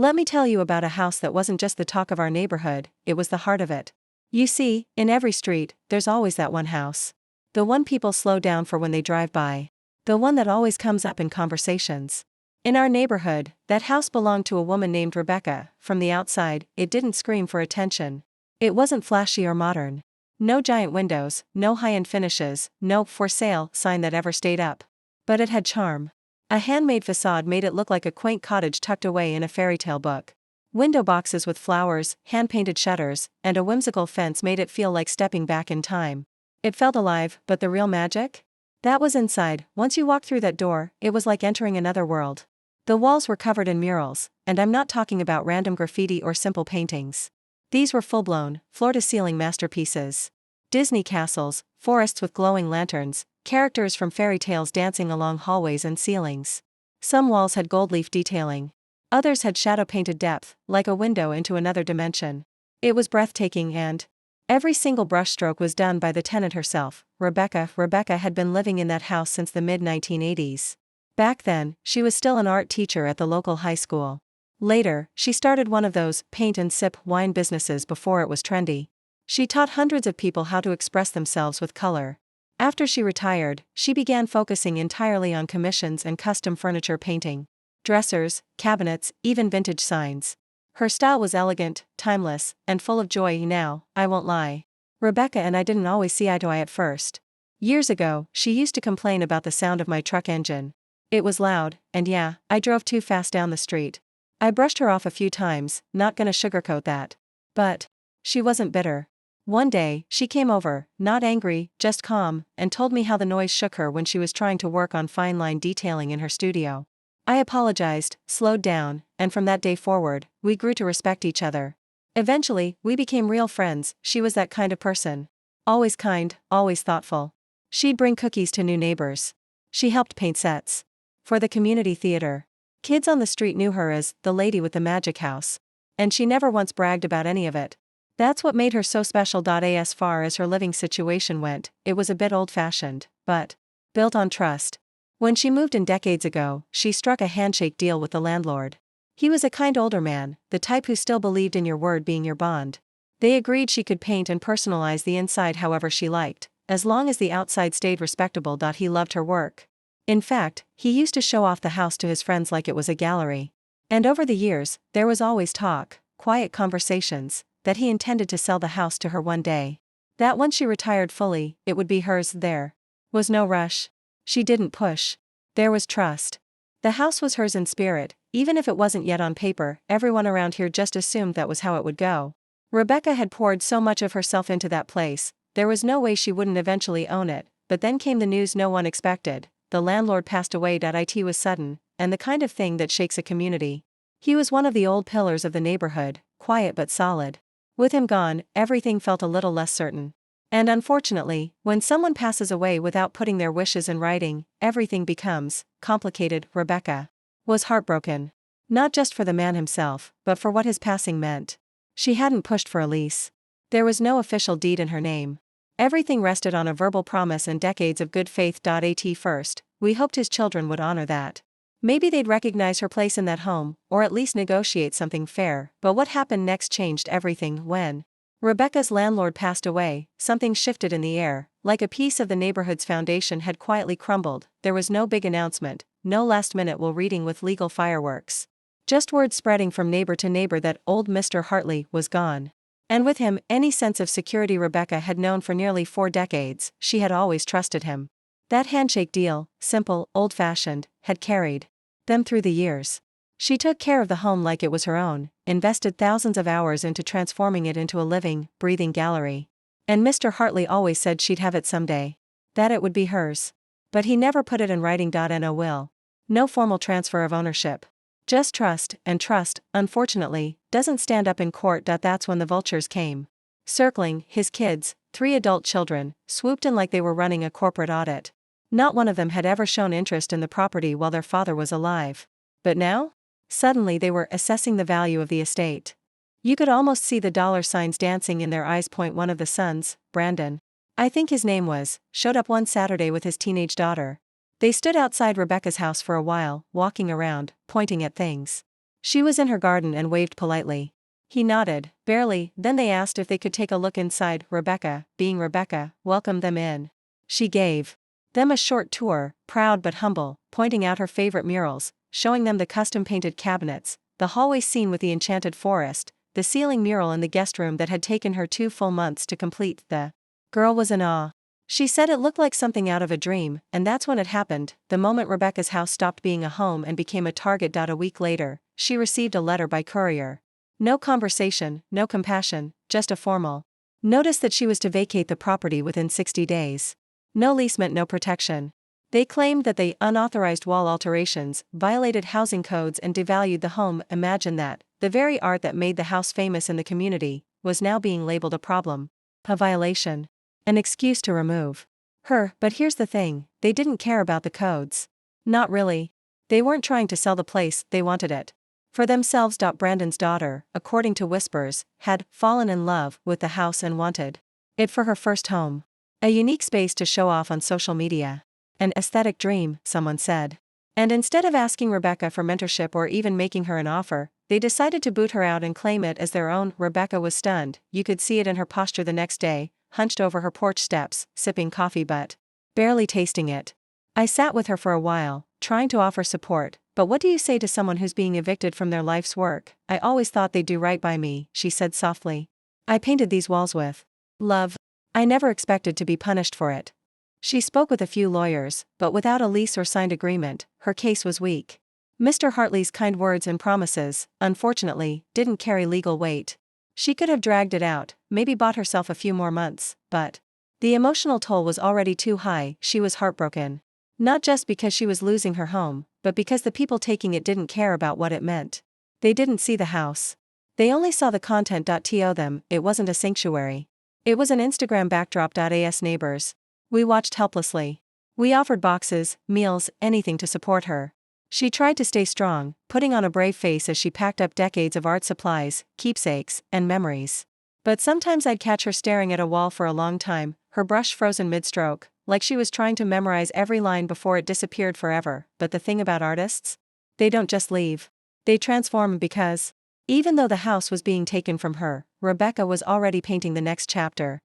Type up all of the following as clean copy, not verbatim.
Let me tell you about a house that wasn't just the talk of our neighborhood, it was the heart of it. You see, in every street, there's always that one house. The one people slow down for when they drive by. The one that always comes up in conversations. In our neighborhood, that house belonged to a woman named Rebecca. From the outside, it didn't scream for attention. It wasn't flashy or modern. No giant windows, no high-end finishes, no "for sale" sign that ever stayed up. But it had charm. A handmade facade made it look like a quaint cottage tucked away in a fairy tale book. Window boxes with flowers, hand-painted shutters, and a whimsical fence made it feel like stepping back in time. It felt alive, but the real magic? That was inside. Once you walked through that door, it was like entering another world. The walls were covered in murals, and I'm not talking about random graffiti or simple paintings. These were full-blown, floor-to-ceiling masterpieces. Disney castles, forests with glowing lanterns, characters from fairy tales dancing along hallways and ceilings. Some walls had gold leaf detailing. Others had shadow-painted depth, like a window into another dimension. It was breathtaking and every single brushstroke was done by the tenant herself, Rebecca. Rebecca had been living in that house since the mid-1980s. Back then, she was still an art teacher at the local high school. Later, she started one of those paint-and-sip wine businesses before it was trendy. She taught hundreds of people how to express themselves with color. After she retired, she began focusing entirely on commissions and custom furniture painting. Dressers, cabinets, even vintage signs. Her style was elegant, timeless, and full of joy. Now, I won't lie. Rebecca and I didn't always see eye to eye at first. Years ago, she used to complain about the sound of my truck engine. It was loud, and yeah, I drove too fast down the street. I brushed her off a few times, not gonna sugarcoat that. But she wasn't bitter. One day, she came over, not angry, just calm, and told me how the noise shook her when she was trying to work on fine line detailing in her studio. I apologized, slowed down, and from that day forward, we grew to respect each other. Eventually, we became real friends. She was that kind of person. Always kind, always thoughtful. She'd bring cookies to new neighbors. She helped paint sets for the community theater. Kids on the street knew her as the lady with the magic house. And she never once bragged about any of it. That's what made her so special. As far as her living situation went, it was a bit old-fashioned, but built on trust. When she moved in decades ago, she struck a handshake deal with the landlord. He was a kind older man, the type who still believed in your word being your bond. They agreed she could paint and personalize the inside however she liked, as long as the outside stayed respectable. He loved her work. In fact, he used to show off the house to his friends like it was a gallery. And over the years, there was always talk, quiet conversations, that he intended to sell the house to her one day. That once she retired fully, it would be hers. There was no rush. She didn't push. There was trust. The house was hers in spirit, even if it wasn't yet on paper. Everyone around here just assumed that was how it would go. Rebecca had poured so much of herself into that place, there was no way she wouldn't eventually own it. But then came the news no one expected. The landlord passed away. It was sudden, and the kind of thing that shakes a community. He was one of the old pillars of the neighborhood, quiet but solid. With him gone, everything felt a little less certain. And unfortunately, when someone passes away without putting their wishes in writing, everything becomes complicated. Rebecca was heartbroken. Not just for the man himself, but for what his passing meant. She hadn't pushed for a lease. There was no official deed in her name. Everything rested on a verbal promise and decades of good faith. At first, we hoped his children would honor that. Maybe they'd recognize her place in that home, or at least negotiate something fair. But what happened next changed everything. When Rebecca's landlord passed away, something shifted in the air, like a piece of the neighborhood's foundation had quietly crumbled. There was no big announcement, no last-minute will reading with legal fireworks. Just word spreading from neighbor to neighbor that old Mr. Hartley was gone. And with him, any sense of security Rebecca had known for nearly 4 decades. She had always trusted him. That handshake deal, simple, old-fashioned, had carried them through the years. She took care of the home like it was her own, invested thousands of hours into transforming it into a living, breathing gallery. And Mr. Hartley always said she'd have it someday. That it would be hers. But he never put it in writing. No will. No formal transfer of ownership. Just trust, and trust, unfortunately, doesn't stand up in court. That's when the vultures came. Circling, his kids, 3 adult children, swooped in like they were running a corporate audit. Not one of them had ever shown interest in the property while their father was alive. But now? Suddenly they were assessing the value of the estate. You could almost see the dollar signs dancing in their eyes. One of the sons, Brandon, I think his name was, showed up one Saturday with his teenage daughter. They stood outside Rebecca's house for a while, walking around, pointing at things. She was in her garden and waved politely. He nodded, barely, then they asked if they could take a look inside. Rebecca, being Rebecca, welcomed them in. She gave them a short tour, proud but humble, pointing out her favorite murals, showing them the custom-painted cabinets, the hallway scene with the enchanted forest, the ceiling mural in the guest room that had taken her 2 full months to complete. The girl was in awe. She said it looked like something out of a dream, and that's when it happened, the moment Rebecca's house stopped being a home and became a target. A week later, she received a letter by courier. No conversation, no compassion, just a formal notice that she was to vacate the property within 60 days. No lease meant no protection. They claimed that the unauthorized wall alterations violated housing codes and devalued the home. Imagine that, the very art that made the house famous in the community was now being labeled a problem, a violation, an excuse to remove her. But here's the thing, they didn't care about the codes. Not really. They weren't trying to sell the place, they wanted it for themselves. Brandon's daughter, according to whispers, had fallen in love with the house and wanted it for her first home. A unique space to show off on social media. An aesthetic dream, someone said. And instead of asking Rebecca for mentorship or even making her an offer, they decided to boot her out and claim it as their own. Rebecca was stunned. You could see it in her posture the next day, hunched over her porch steps, sipping coffee but barely tasting it. I sat with her for a while, trying to offer support. But what do you say to someone who's being evicted from their life's work? I always thought they'd do right by me, she said softly. I painted these walls with love. I never expected to be punished for it. She spoke with a few lawyers, but without a lease or signed agreement, her case was weak. Mr. Hartley's kind words and promises, unfortunately, didn't carry legal weight. She could have dragged it out, maybe bought herself a few more months, but the emotional toll was already too high. She was heartbroken. Not just because she was losing her home, but because the people taking it didn't care about what it meant. They didn't see the house. They only saw the content. To them, it wasn't a sanctuary. It was an Instagram backdrop. As neighbors, we watched helplessly. We offered boxes, meals, anything to support her. She tried to stay strong, putting on a brave face as she packed up decades of art supplies, keepsakes, and memories. But sometimes I'd catch her staring at a wall for a long time, her brush frozen mid-stroke, like she was trying to memorize every line before it disappeared forever. But the thing about artists? They don't just leave. They transform. Because even though the house was being taken from her, Rebecca was already painting the next chapter.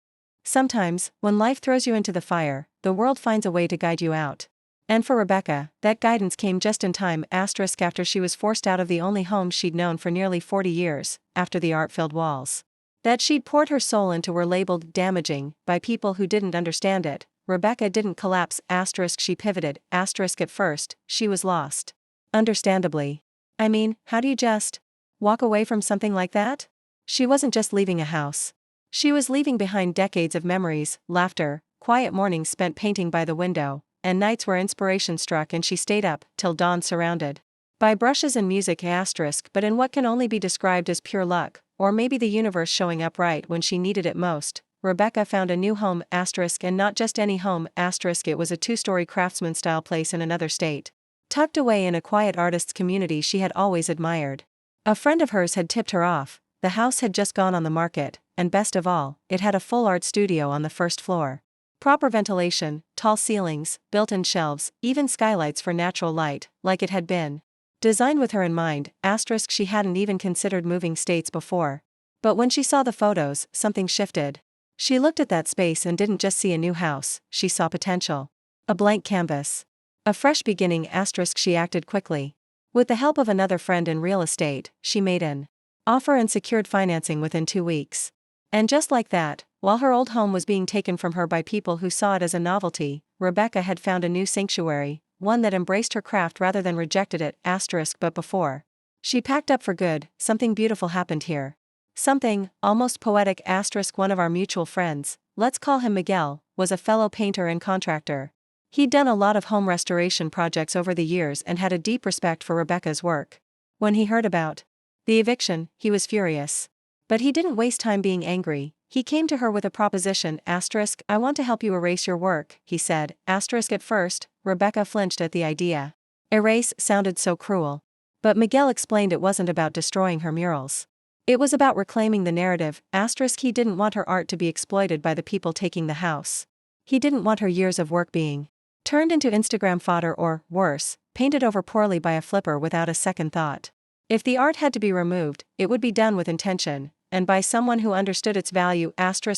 Sometimes, when life throws you into the fire, the world finds a way to guide you out. And for Rebecca, that guidance came just in time. After she was forced out of the only home she'd known for nearly 40 years, after the art-filled walls that she'd poured her soul into were labeled damaging by people who didn't understand it, Rebecca didn't collapse. She pivoted. At first, she was lost. Understandably. I mean, how do you just walk away from something like that? She wasn't just leaving a house. She was leaving behind decades of memories, laughter, quiet mornings spent painting by the window, and nights where inspiration struck and she stayed up till dawn surrounded by brushes and music. But in what can only be described as pure luck, or maybe the universe showing up right when she needed it most, Rebecca found a new home. And not just any home. It was a 2-story craftsman-style place in another state, tucked away in a quiet artist's community she had always admired. A friend of hers had tipped her off. The house had just gone on the market, and best of all, it had a full art studio on the first floor. Proper ventilation, tall ceilings, built-in shelves, even skylights for natural light, like it had been designed with her in mind. She hadn't even considered moving states before. But when she saw the photos, something shifted. She looked at that space and didn't just see a new house, she saw potential. A blank canvas. A fresh beginning. She acted quickly. With the help of another friend in real estate, she made an offer and secured financing within 2 weeks. And just like that, while her old home was being taken from her by people who saw it as a novelty, Rebecca had found a new sanctuary, one that embraced her craft rather than rejected it. But before she packed up for good, something beautiful happened here. Something almost poetic. One of our mutual friends, let's call him Miguel, was a fellow painter and contractor. He'd done a lot of home restoration projects over the years and had a deep respect for Rebecca's work. When he heard about the eviction, he was furious. But he didn't waste time being angry. He came to her with a proposition. I want to help you erase your work, he said. At first, Rebecca flinched at the idea. Erase sounded so cruel. But Miguel explained it wasn't about destroying her murals. It was about reclaiming the narrative. He didn't want her art to be exploited by the people taking the house. He didn't want her years of work being turned into Instagram fodder or, worse, painted over poorly by a flipper without a second thought. If the art had to be removed, it would be done with intention, and by someone who understood its value.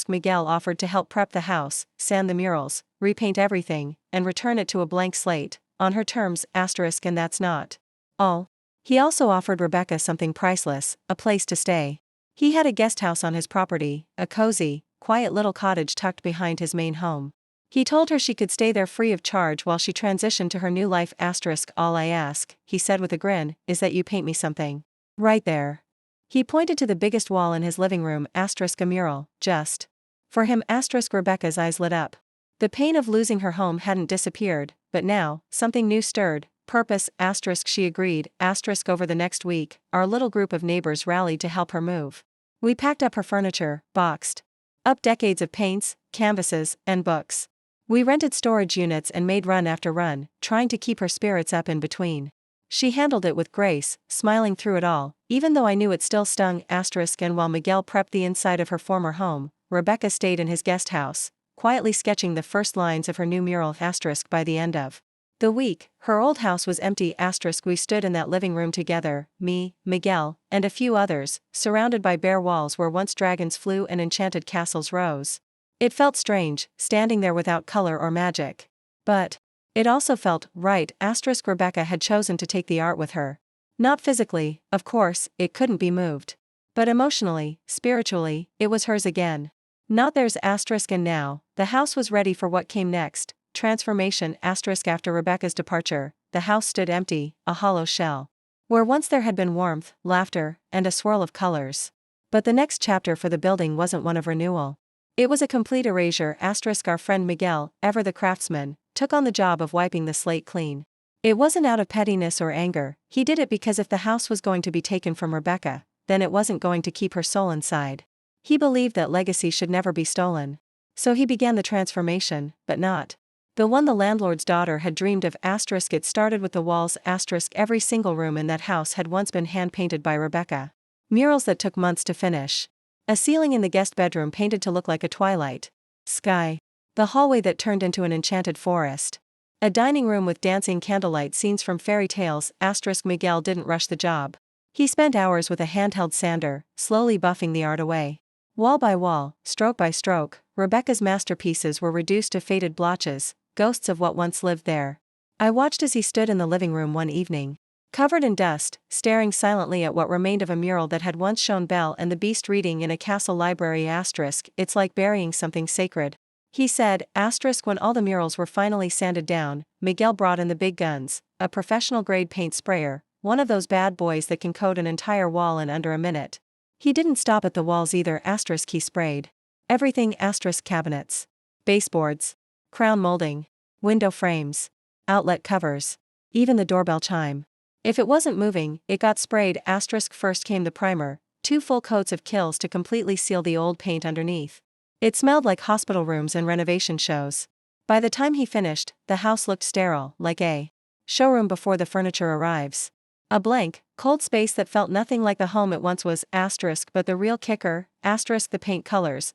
Miguel offered to help prep the house, sand the murals, repaint everything, and return it to a blank slate, on her terms. And that's not all. He also offered Rebecca something priceless, a place to stay. He had a guest house on his property, a cozy, quiet little cottage tucked behind his main home. He told her she could stay there free of charge while she transitioned to her new life. All I ask, he said with a grin, is that you paint me something. Right there. He pointed to the biggest wall in his living room. A mural, just for him. Rebecca's eyes lit up. The pain of losing her home hadn't disappeared, but now, something new stirred. Purpose. She agreed. Over the next week, our little group of neighbors rallied to help her move. We packed up her furniture, boxed up decades of paints, canvases, and books. We rented storage units and made run after run, trying to keep her spirits up in between. She handled it with grace, smiling through it all, even though I knew it still stung. And while Miguel prepped the inside of her former home, Rebecca stayed in his guest house, quietly sketching the first lines of her new mural. By the end of the week, her old house was empty. We stood in that living room together, me, Miguel, and a few others, surrounded by bare walls where once dragons flew and enchanted castles rose. It felt strange, standing there without color or magic. But it also felt right. Rebecca had chosen to take the art with her. Not physically, of course, it couldn't be moved. But emotionally, spiritually, it was hers again. Not theirs. And now, the house was ready for what came next. Transformation. After Rebecca's departure, the house stood empty, a hollow shell. Where once there had been warmth, laughter, and a swirl of colors. But the next chapter for the building wasn't one of renewal. It was a complete erasure. Our friend Miguel, ever the craftsman, took on the job of wiping the slate clean. It wasn't out of pettiness or anger, he did it because if the house was going to be taken from Rebecca, then it wasn't going to keep her soul inside. He believed that legacy should never be stolen. So he began the transformation, but not the one the landlord's daughter had dreamed of. It started with the walls. Every single room in that house had once been hand-painted by Rebecca. Murals that took months to finish. A ceiling in the guest bedroom painted to look like a twilight sky. The hallway that turned into an enchanted forest. A dining room with dancing candlelight scenes from fairy tales. Miguel didn't rush the job. He spent hours with a handheld sander, slowly buffing the art away. Wall by wall, stroke by stroke, Rebecca's masterpieces were reduced to faded blotches, ghosts of what once lived there. I watched as he stood in the living room one evening, covered in dust, staring silently at what remained of a mural that had once shown Belle and the Beast reading in a castle library. It's like burying something sacred. He said. When all the murals were finally sanded down, Miguel brought in the big guns, a professional-grade paint sprayer, one of those bad boys that can coat an entire wall in under a minute. He didn't stop at the walls either. He sprayed everything. Cabinets, baseboards, crown molding, window frames, outlet covers, even the doorbell chime. If it wasn't moving, it got sprayed. First came the primer, 2 full coats of Kills to completely seal the old paint underneath. It smelled like hospital rooms and renovation shows. By the time he finished, the house looked sterile, like a showroom before the furniture arrives. A blank, cold space that felt nothing like the home it once was. But the real kicker, the paint colors.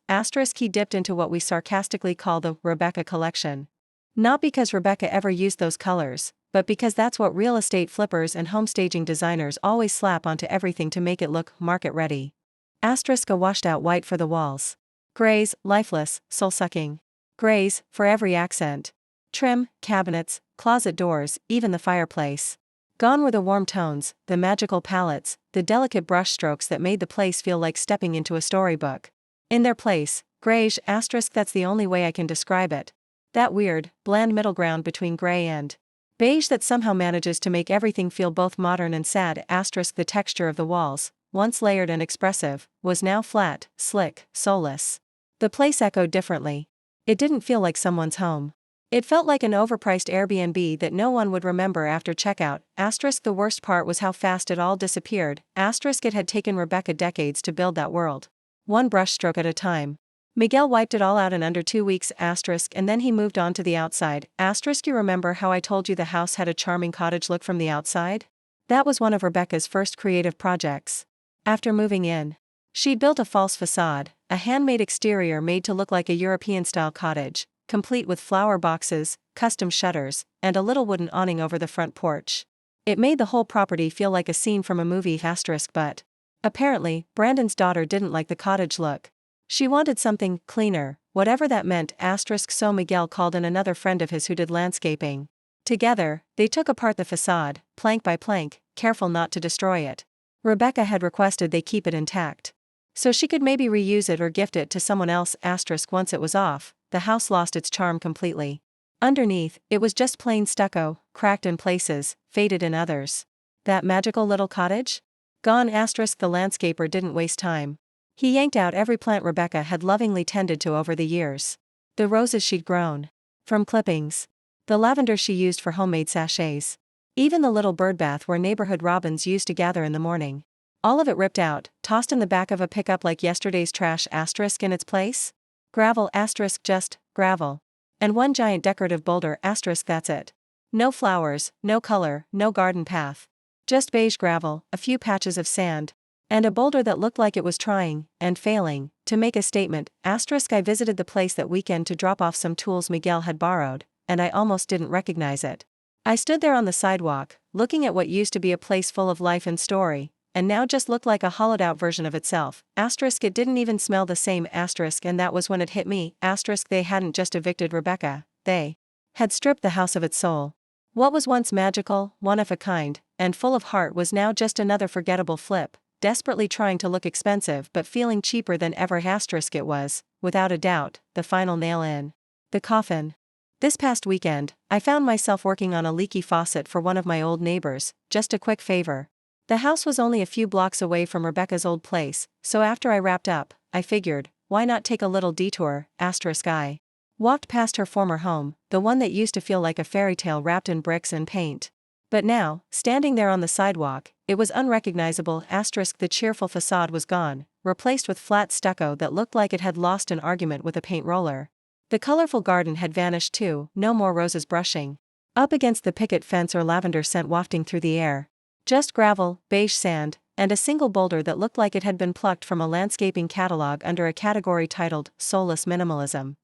He dipped into what we sarcastically call the Rebecca collection. Not because Rebecca ever used those colors, but because that's what real estate flippers and homestaging designers always slap onto everything to make it look market-ready. A washed out white for the walls. Grays, lifeless, soul-sucking. Grays, for every accent. Trim, cabinets, closet doors, even the fireplace. Gone were the warm tones, the magical palettes, the delicate brushstrokes that made the place feel like stepping into a storybook. In their place, grayish. That's the only way I can describe it. That weird, bland middle ground between gray and beige that somehow manages to make everything feel both modern and sad. The texture of the walls, once layered and expressive, was now flat, slick, soulless. The place echoed differently. It didn't feel like someone's home. It felt like an overpriced Airbnb that no one would remember after checkout. The worst part was how fast it all disappeared. It had taken Rebecca decades to build that world. One brushstroke at a time. Miguel wiped it all out in under 2 weeks. And then he moved on to the outside. You remember how I told you the house had a charming cottage look from the outside? That was one of Rebecca's first creative projects. After moving in, she'd built a false facade, a handmade exterior made to look like a European-style cottage, complete with flower boxes, custom shutters, and a little wooden awning over the front porch. It made the whole property feel like a scene from a movie asterisk but. Apparently, Brandon's daughter didn't like the cottage look. She wanted something cleaner, whatever that meant asterisk, so Miguel called in another friend of his who did landscaping. Together, they took apart the facade, plank by plank, careful not to destroy it. Rebecca had requested they keep it intact, so she could maybe reuse it or gift it to someone else asterisk. Once it was off, the house lost its charm completely. Underneath, it was just plain stucco, cracked in places, faded in others. That magical little cottage? Gone asterisk. The landscaper didn't waste time. He yanked out every plant Rebecca had lovingly tended to over the years. The roses she'd grown from clippings. The lavender she used for homemade sachets. Even the little birdbath where neighborhood robins used to gather in the morning. All of it ripped out, tossed in the back of a pickup like yesterday's trash asterisk. In its place? Gravel asterisk, just gravel. And one giant decorative boulder asterisk. That's it. No flowers, no color, no garden path. Just beige gravel, a few patches of sand, and a boulder that looked like it was trying, and failing, to make a statement asterisk. I visited the place that weekend to drop off some tools Miguel had borrowed, and I almost didn't recognize it. I stood there on the sidewalk, looking at what used to be a place full of life and story, and now just looked like a hollowed-out version of itself asterisk. It didn't even smell the same asterisk, and that was when it hit me asterisk. They hadn't just evicted Rebecca, they had stripped the house of its soul. What was once magical, one of a kind, and full of heart was now just another forgettable flip, desperately trying to look expensive but feeling cheaper than ever asterisk. It was, without a doubt, the final nail in the coffin. This past weekend, I found myself working on a leaky faucet for one of my old neighbors, just a quick favor. The house was only a few blocks away from Rebecca's old place, so after I wrapped up, I figured, why not take a little detour asterisk. I walked past her former home, the one that used to feel like a fairy tale wrapped in bricks and paint. But now, standing there on the sidewalk, it was unrecognizable asterisk. The cheerful facade was gone, replaced with flat stucco that looked like it had lost an argument with a paint roller. The colorful garden had vanished too, no more roses brushing up against the picket fence or lavender scent wafting through the air. Just gravel, beige sand, and a single boulder that looked like it had been plucked from a landscaping catalog under a category titled Soulless Minimalism.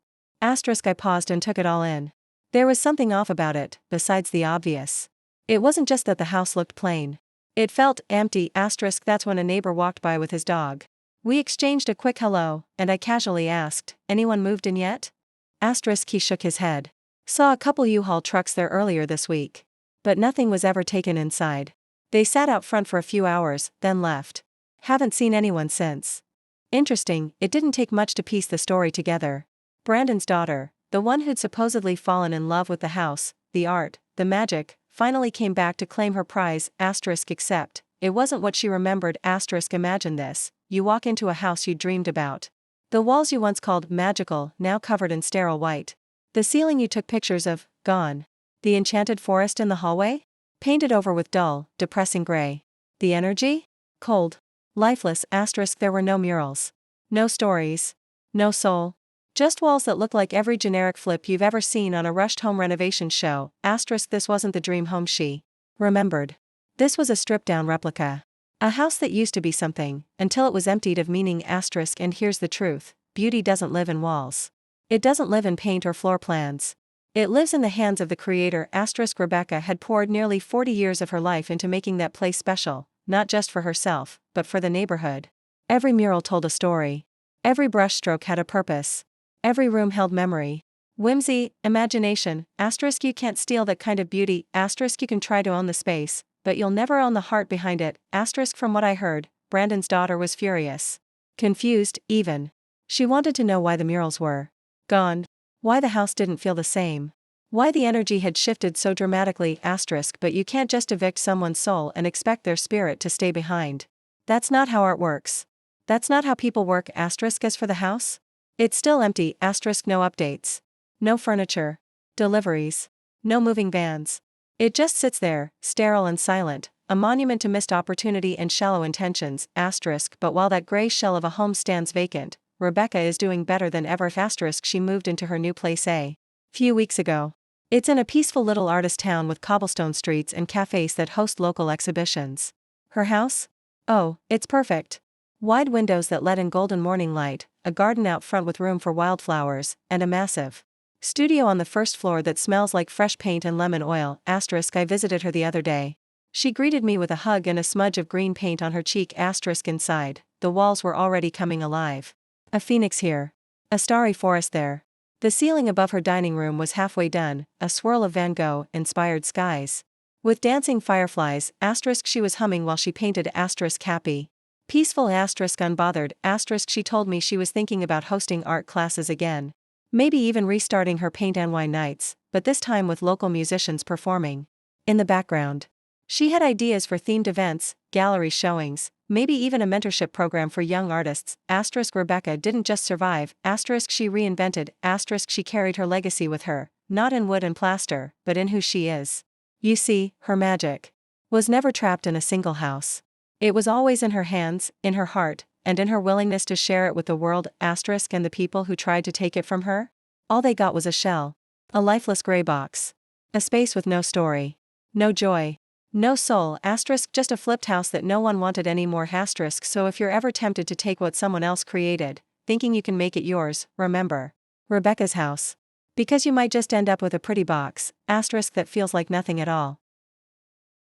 Asterisk. I paused and took it all in. There was something off about it, besides the obvious. It wasn't just that the house looked plain. It felt empty asterisk. That's when a neighbor walked by with his dog. We exchanged a quick hello, and I casually asked, anyone moved in yet? Asterisk. He shook his head. Saw a couple U-Haul trucks there earlier this week. But nothing was ever taken inside. They sat out front for a few hours, then left. Haven't seen anyone since. Interesting, it didn't take much to piece the story together. Brandon's daughter, the one who'd supposedly fallen in love with the house, the art, the magic, finally came back to claim her prize asterisk. Except, it wasn't what she remembered asterisk. Imagine this, you walk into a house you dreamed about. The walls you once called magical, now covered in sterile white. The ceiling you took pictures of, gone. The enchanted forest in the hallway? Painted over with dull, depressing gray. The energy? Cold. Lifeless asterisk. There were no murals. No stories. No soul. Just walls that look like every generic flip you've ever seen on a rushed home renovation show asterisk. This wasn't the dream home she remembered. This was a stripped-down replica. A house that used to be something, until it was emptied of meaning asterisk. And here's the truth, beauty doesn't live in walls. It doesn't live in paint or floor plans. It lives in the hands of the creator asterisk. Rebecca had poured nearly 40 years of her life into making that place special, not just for herself, but for the neighborhood. Every mural told a story. Every brushstroke had a purpose. Every room held memory. Whimsy, imagination asterisk. You can't steal that kind of beauty asterisk. You can try to own the space, but you'll never own the heart behind it asterisk. From what I heard, Brandon's daughter was furious. Confused, even. She wanted to know why the murals were gone. Why the house didn't feel the same. Why the energy had shifted so dramatically asterisk. But you can't just evict someone's soul and expect their spirit to stay behind. That's not how art works. That's not how people work asterisk. As for the house? It's still empty asterisk. No updates. No furniture. Deliveries. No moving vans. It just sits there, sterile and silent, a monument to missed opportunity and shallow intentions asterisk. But while that gray shell of a home stands vacant, Rebecca is doing better than ever asterisk. She moved into her new place a few weeks ago. It's in a peaceful little artist town with cobblestone streets and cafes that host local exhibitions. Her house? Oh, it's perfect. Wide windows that let in golden morning light, a garden out front with room for wildflowers, and a massive studio on the first floor that smells like fresh paint and lemon oil asterisk. I visited her the other day. She greeted me with a hug and a smudge of green paint on her cheek. Asterisk inside, the walls were already coming alive. A phoenix here. A starry forest there. The ceiling above her dining room was halfway done, a swirl of Van Gogh-inspired skies. With dancing fireflies, asterisk she was humming while she painted. Asterisk happy. Peaceful. Asterisk unbothered. Asterisk she told me she was thinking about hosting art classes again. Maybe even restarting her paint and wine nights, but this time with local musicians performing. In the background, she had ideas for themed events, gallery showings, maybe even a mentorship program for young artists. Asterisk Rebecca didn't just survive, asterisk she reinvented, asterisk she carried her legacy with her, not in wood and plaster, but in who she is. You see, her magic was never trapped in a single house. It was always in her hands, in her heart, and in her willingness to share it with the world. Asterisk and the people who tried to take it from her? All they got was a shell. A lifeless gray box. A space with no story. No joy. No soul. Asterisk just a flipped house that no one wanted anymore. Asterisk so if you're ever tempted to take what someone else created, thinking you can make it yours, remember. Rebecca's house. Because you might just end up with a pretty box, asterisk that feels like nothing at all.